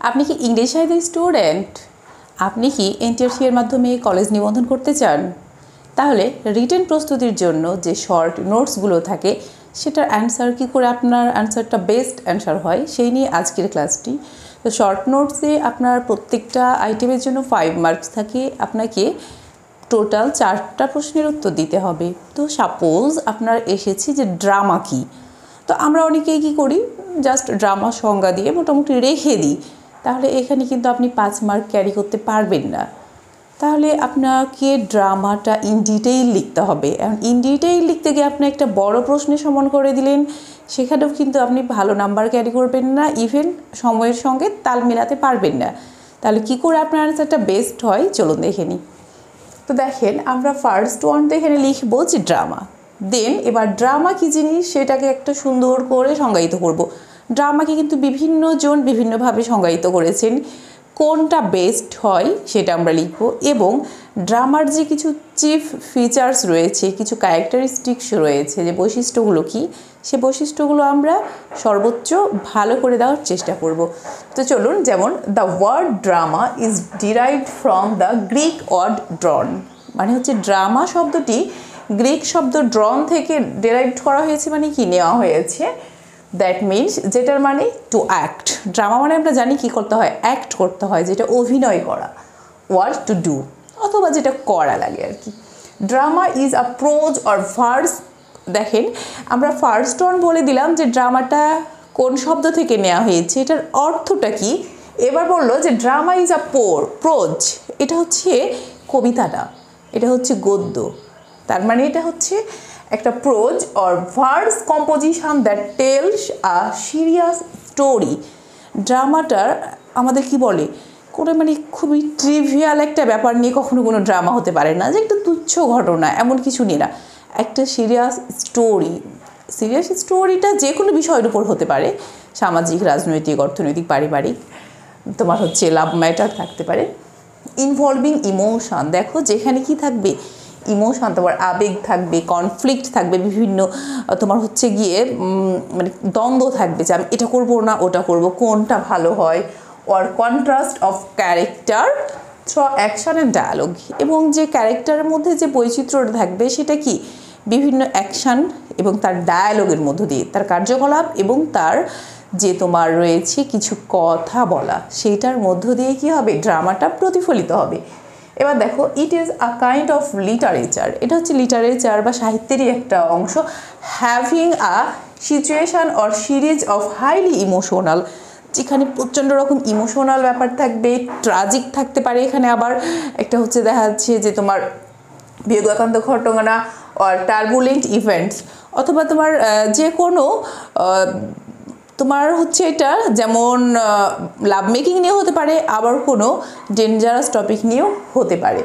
আপনি কি ইংলিশ সাহিত্যের স্টুডেন্ট? আপনি কি এনটিআরসি এর মাধ্যমে কলেজ নিবন্ধন করতে চান? তাহলে রিটেন প্রস্তুতির জন্য যে শর্ট নোটসগুলো থাকে সেটার অ্যান্সার কী করে আপনার অ্যান্সারটা বেস্ট অ্যান্সার হয় সেই নিয়ে আজকের ক্লাসটি। তো শর্ট নোটসে আপনার প্রত্যেকটা আইটেমের জন্য 5 মার্কস থাকে। আপনাকে টোটাল 4টা প্রশ্নের উত্তর দিতে হবে। তো সাপোজ আপনার এসেছে যে ড্রামা কী, তো আমরা অনেকেই কী করি, জাস্ট ড্রামা সংজ্ঞা দিয়ে মোটামুটি রেখে দিই। তাহলে এখানে কিন্তু আপনি 5 মার্ক ক্যারি করতে পারবেন না। তাহলে আপনাকে ড্রামাটা ইন ডিটেইল লিখতে হবে। এখন ইন ডিটেইল লিখতে গিয়ে আপনি একটা বড় প্রশ্নে সমান করে দিলেন, সেখানেও কিন্তু আপনি ভালো নাম্বার ক্যারি করবেন না, ইভেন সময়ের সঙ্গে তাল মেলাতে পারবেন না। তাহলে কি করে আপনার অ্যান্সারটা বেস্ট হয় চলুন দেখে নিই। তো দেখেন, আমরা ফার্স্ট ওয়ানটা এখানে লিখবো যে ড্রামা। দেন এবার ড্রামা কী জিনিস সেটাকে একটা সুন্দর করে সংজ্ঞায়িত করব। ড্রামাকে কিন্তু বিভিন্ন জন বিভিন্নভাবে সংজ্ঞায়িত করেছেন। কোনটা বেস্ট হয় সেটা আমরা লিখব, এবং ড্রামার যে কিছু চিফ ফিচার্স রয়েছে, কিছু ক্যারেক্টারিস্টিক্স রয়েছে, যে বৈশিষ্ট্যগুলো কি, সে বৈশিষ্ট্যগুলো আমরা সর্বোচ্চ ভালো করে দেওয়ার চেষ্টা করব। তো চলুন, যেমন the word drama is derived from the Greek word ড্রন, মানে হচ্ছে ড্রামা শব্দটি গ্রিক শব্দ ড্রন থেকে ডিরাইভড করা হয়েছে, মানে কি নেওয়া হয়েছে। দ্যাট মিনস যেটার মানে টু অ্যাক্ট। ড্রামা মানে আমরা জানি কী করতে হয়, অ্যাক্ট করতে হয়, যেটা অভিনয় করা, ওয়ার্ড টু ডু, অথবা যেটা করা লাগে আর কি। Drama is a pros or verse. দেখেন, আমরা ফার্স্ট ওয়ান বলে দিলাম যে ড্রামাটা কোন শব্দ থেকে নেওয়া হয়েছে, এটার অর্থটা কি। এবার বললো যে ড্রামা ইজ আ প্রোজ, এটা হচ্ছে কবিতা না, এটা হচ্ছে গদ্য। তার মানে এটা হচ্ছে একটা prose or verse composition that tells a serious story. ড্রামাটার আমাদের কি বলে, কোনো মানে খুবই ট্রিভিয়াল একটা ব্যাপার নিয়ে কখনো কোনো ড্রামা হতে পারে না, যে একটা তুচ্ছ ঘটনা এমন কিছু নিয়ে না, একটা সিরিয়াস স্টোরি। সিরিয়াস স্টোরিটা যে কোনো বিষয়ের উপর হতে পারে, সামাজিক, রাজনৈতিক, অর্থনৈতিক, পারিবারিক, তোমার হচ্ছে লাভ ম্যাটার থাকতে পারে। ইনভলভিং ইমোশন, দেখো যেখানে কি থাকবে, ইমোশন, তোমার আবেগ থাকবে, কনফ্লিক্ট থাকবে, বিভিন্ন তোমার হচ্ছে গিয়ে মানে দ্বন্দ্ব থাকবে, যে আমি এটা করবো না ওটা করবো, কোনটা ভালো হয়। Or contrast of character through action and dialogue, এবং যে ক্যারেক্টারের মধ্যে যে বৈচিত্র্যটা থাকবে সেটা কি বিভিন্ন অ্যাকশান এবং তার ডায়ালগের মধ্য দিয়ে, তার কার্যকলাপ এবং তার যে তোমার রয়েছে কিছু কথা বলা, সেইটার মধ্য দিয়ে কী হবে, ড্রামাটা প্রতিফলিত হবে। এবার দেখো, ইট is a kind of literature, এটা হচ্ছে লিটারেচার বা সাহিত্যেরই একটা অংশ। Having a situation or series of highly emotional, যেখানে প্রচণ্ড রকম ইমোশনাল ব্যাপার থাকবে, ট্রাজিক থাকতে পারে, এখানে আবার একটা হচ্ছে দেখা যাচ্ছে যে তোমার বিয়োগাকান্ত ঘটনা অর টার্বুলেন্ট ইভেন্টস, অথবা তোমার যে কোনো তোমার হচ্ছে এটা যেমন লাভ মেকিং নিয়েও হতে পারে, আবার কোনো ডেঞ্জারাস টপিক নিয়েও হতে পারে।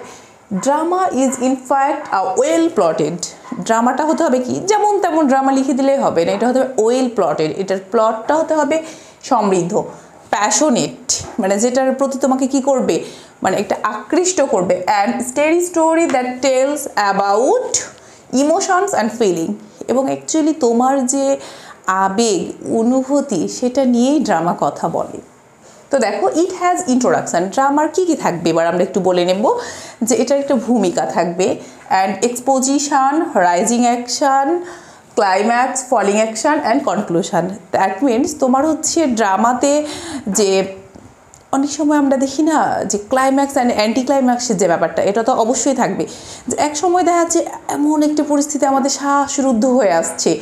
Drama is in fact a well plotted, ড্রামাটা হতে হবে কি যেমন তেমন ড্রামা লিখে দিলেই হবে না, এটা হতে হবে ওয়েল প্লটেড, এটার প্লটটা হতে হবে সমৃদ্ধ। প্যাশনেট, মানে যেটার প্রতি তোমাকে কি করবে, মানে একটা আকৃষ্ট করবে। And steady story that tells about emotions and feeling, এবং অ্যাকচুয়ালি তোমার যে আবেগ অনুভূতি সেটা নিয়েই ড্রামা কথা বলে। তো দেখো, ইট হ্যাজ ইন্ট্রোডাকশান, ড্রামার কী কী থাকবে এবার আমরা একটু বলে নেব। যে এটার একটা ভূমিকা থাকবে, and exposition, rising action, climax, falling action and conclusion. That means তোমার হচ্ছে ড্রামাতে যে অনেক সময় আমরা দেখি না যে ক্লাইম্যাক্স অ্যান্ড অ্যান্টি ক্লাইম্যাক্সের যে ব্যাপারটা, এটা তো অবশ্যই থাকবে। যে এক সময় দেখা যাচ্ছে এমন একটি পরিস্থিতি আমাদের শ্বাসরুদ্ধ হয়ে আসছে,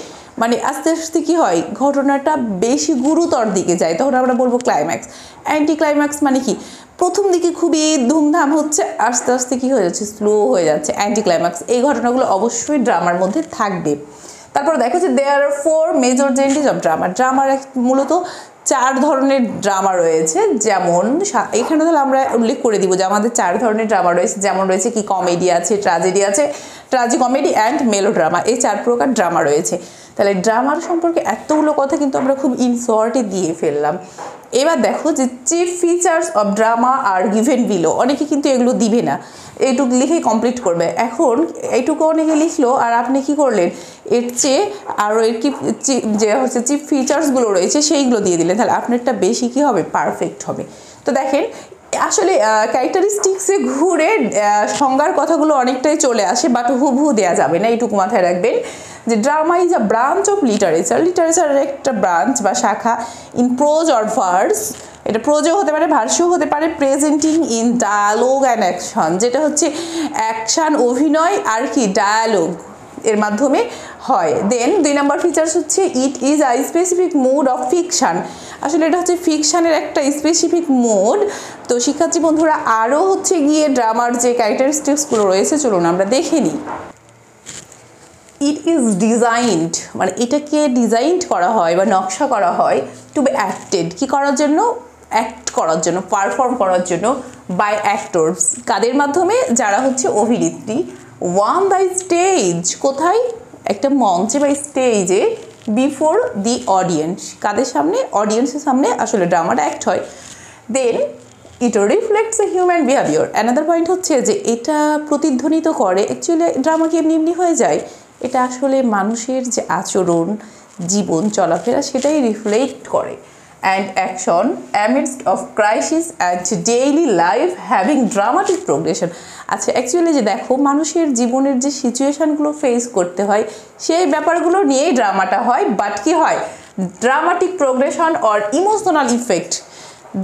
মানে আস্তে আস্তে কী হয়, ঘটনাটা বেশি গুরুতর দিকে যায়, তখন আমরা বলবো ক্লাইম্যাক্স। অ্যান্টি ক্লাইম্যাক্স মানে কি, প্রথম দিকে খুবই ধুমধাম হচ্ছে, আস্তে আস্তে কী হয়ে যাচ্ছে, স্লো হয়ে যাচ্ছে, অ্যান্টি ক্লাইম্যাক্স। এই ঘটনাগুলো অবশ্যই ড্রামার মধ্যে থাকবে। তারপর দেখো যে দেয়ার আর 4 মেজর জেন্টিস অফ ড্রামা, ড্রামার মূলত 4 ধরনের ড্রামা রয়েছে। যেমন এখানে তাহলে আমরা উল্লেখ করে দিব যে আমাদের 4 ধরনের ড্রামা রয়েছে, যেমন রয়েছে কি কমেডি আছে, ট্র্যাজেডি আছে, ট্র্যাজি কমেডি অ্যান্ড মেলোড্রামা, এই 4 প্রকার ড্রামা রয়েছে। তাহলে ড্রামার সম্পর্কে এতগুলো কথা কিন্তু আমরা খুব ইন শর্টে দিয়ে ফেললাম। এবার দেখো যে chief features of drama are given below, অনেকে কিন্তু এগুলো দিবে না, এইটুকু লিখে কমপ্লিট করবে। এখন এইটুকু অনেকে লিখলো আর আপনি কি করলেন, এর চেয়ে আরও এর কি যে হচ্ছে চিফ ফিচার্সগুলো রয়েছে সেইগুলো দিয়ে দিলেন, তাহলে আপনারটা বেশি কি হবে, পারফেক্ট হবে। তো দেখেন আসলে ক্যারেক্টারিস্টিক্সে ঘুরে সংজ্ঞার কথাগুলো অনেকটাই চলে আসে, বাট হুবহু দেওয়া যাবে না, এইটুকু মাথায় রাখবেন যে drama is a branch of literature, লিটারেচারের একটা ব্রাঞ্চ বা শাখা, ইন প্রোজ অর ভার্স, এটা প্রোজও হতে পারে ভার্সও হতে পারে, presenting in dialogue and action, যেটা হচ্ছে অ্যাকশান অভিনয় আর কি ডায়ালগ এর মাধ্যমে হয়। দেন 2 নম্বর ফিচার্স হচ্ছে it is a specific mood of fiction, আসলে এটা হচ্ছে ফিকশানের একটা স্পেসিফিক মুড। তো শিক্ষার্থী বন্ধুরা আরও হচ্ছে গিয়ে ড্রামার যে ক্যারেক্টারিস্টিক্সগুলো রয়েছে চলুন আমরা দেখে নিই। ইট ইজ ডিজাইনড, মানে এটাকে ডিজাইনড করা হয় বা নকশা করা হয় টু বি অ্যাক্টেড, কী করার জন্য, অ্যাক্ট করার জন্য, পারফর্ম করার জন্য, বাই অ্যাক্টরস, কাদের মাধ্যমে, যারা হচ্ছে অভিনেত্রী, ওয়ান দ্য স্টেজ, কোথায়, একটা মঞ্চে বা স্টেজে, বিফোর দি অডিয়েন্স, কাদের সামনে, অডিয়েন্সের সামনে আসলে ড্রামাটা অ্যাক্ট হয়। Then it reflects a human behaviour, another point হচ্ছে যে এটা প্রতিধ্বনিত করে, অ্যাকচুয়ালি ড্রামা কি এমনি এমনি হয়ে যায়, এটা আসলে মানুষের যে আচরণ, জীবন চলাফেরা সেটাই রিফ্লেক্ট করে। And action amidst of crisis and daily life having dramatic progression, আচ্ছা অ্যাকচুয়ালি যে দেখো মানুষের জীবনের যে সিচুয়েশানগুলো ফেস করতে হয় সেই ব্যাপারগুলো নিয়েই ড্রামাটা হয়, বাট কি হয়, dramatic progression or emotional effect,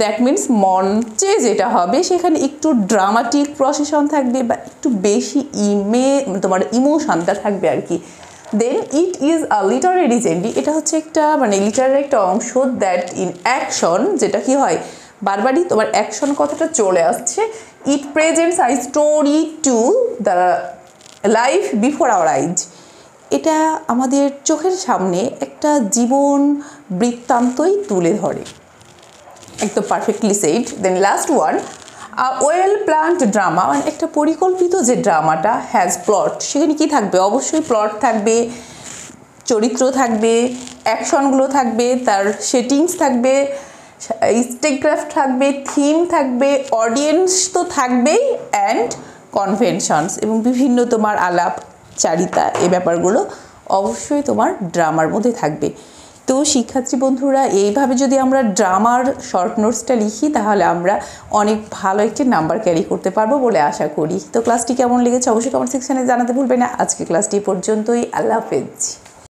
that means মঞ্চে যেটা হবে সেখানে একটু ড্রামাটিক প্রসেশন থাকবে বা একটু বেশি তোমার ইমোশনটা থাকবে আর কি। দেন ইট ইজ আ লিটারেরি জেন্ডি, এটা হচ্ছে একটা মানে লিটারের একটা অংশ, দ্যাট ইন অ্যাকশন, যেটা কি হয় বারবারই তোমার অ্যাকশন কথাটা চলে আসছে, it presents I story to the life before our eyes, এটা আমাদের চোখের সামনে একটা জীবন বৃত্তান্তই তুলে ধরে, একদম perfectly said. Then last one, well planned drama, মানে একটা পরিকল্পিত যে ড্রামাটা হ্যাজ প্লট, সেখানে কি থাকবে, অবশ্যই প্লট থাকবে, চরিত্র থাকবে, অ্যাকশনগুলো থাকবে, তার সেটিংস থাকবে, স্টেক্রাফট থাকবে, থিম থাকবে, অডিয়েন্স তো থাকবেই, অ্যান্ড কনভেনশনস এবং বিভিন্ন তোমার আলাপ চারিতা, এই ব্যাপারগুলো অবশ্যই তোমার ড্রামার মধ্যে থাকবে। তো শিক্ষার্থী বন্ধুরা এইভাবে যদি আমরা ড্রামার শর্ট নোটসটা লিখি তাহলে আমরা অনেক ভালো একটি নাম্বার ক্যারি করতে পারবো বলে আশা করি। তো ক্লাসটি কেমন লেগেছে অবশ্যই কমেন্ট সেকশানে জানাতে ভুলবে না। আজকে ক্লাসটি পর্যন্তই, আল্লাহ হাফেজ।